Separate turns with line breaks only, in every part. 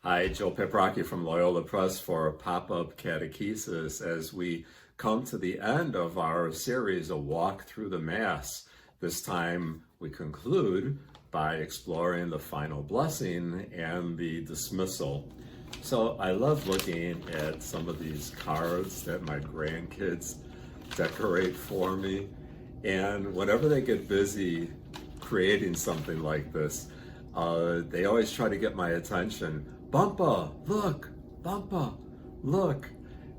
Hi, Joe Paprocki from Loyola Press for Pop-Up Catechesis as we come to the end of our series, A Walk Through the Mass. This time we conclude by exploring the final blessing and the dismissal. So I love looking at some of these cards that my grandkids decorate for me. And whenever they get busy creating something like this, they always try to get my attention. Bumpa, look, Bumpa, look.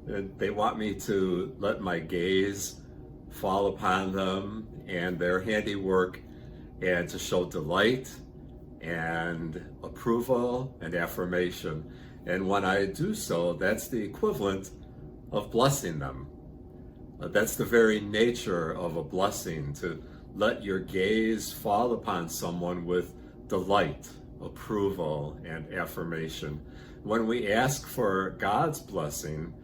And they want me to let my gaze fall upon them and their handiwork and to show delight and approval and affirmation. And when I do so, that's the equivalent of blessing them. That's the very nature of a blessing, to let your gaze fall upon someone with delight, approval, and affirmation. When we ask for God's blessing,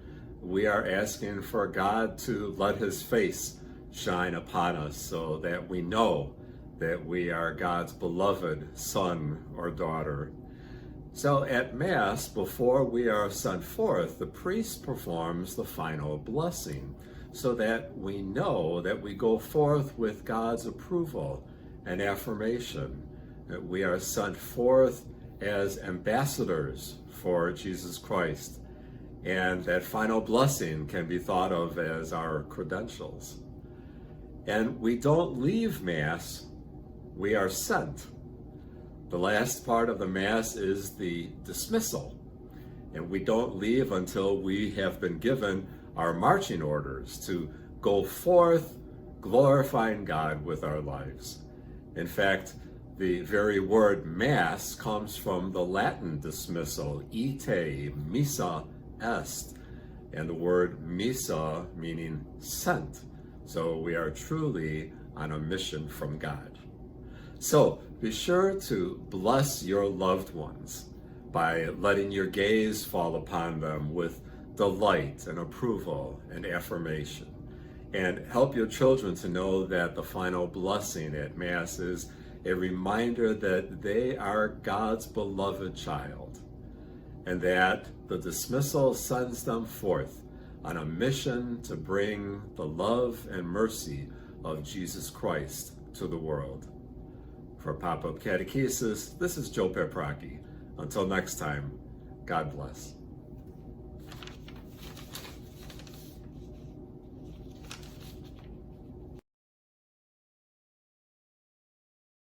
we are asking for God to let His face shine upon us so that we know that we are God's beloved son or daughter. So at Mass, before we are sent forth, the priest performs the final blessing so that we know that we go forth with God's approval and affirmation, that we are sent forth as ambassadors for Jesus Christ, and that final blessing can be thought of as our credentials. And we don't leave Mass, we are sent. The last part of the Mass is the dismissal, and we don't leave until we have been given our marching orders to go forth glorifying God with our lives. In fact, the very word Mass comes from the Latin dismissal, ite, missa est, and the word missa meaning sent. So we are truly on a mission from God. So be sure to bless your loved ones by letting your gaze fall upon them with delight and approval and affirmation. And help your children to know that the final blessing at Mass is a reminder that they are God's beloved child, and that the dismissal sends them forth on a mission to bring the love and mercy of Jesus Christ to the world. For Pop-Up Catechesis, this is Joe Paprocki. Until next time, God bless.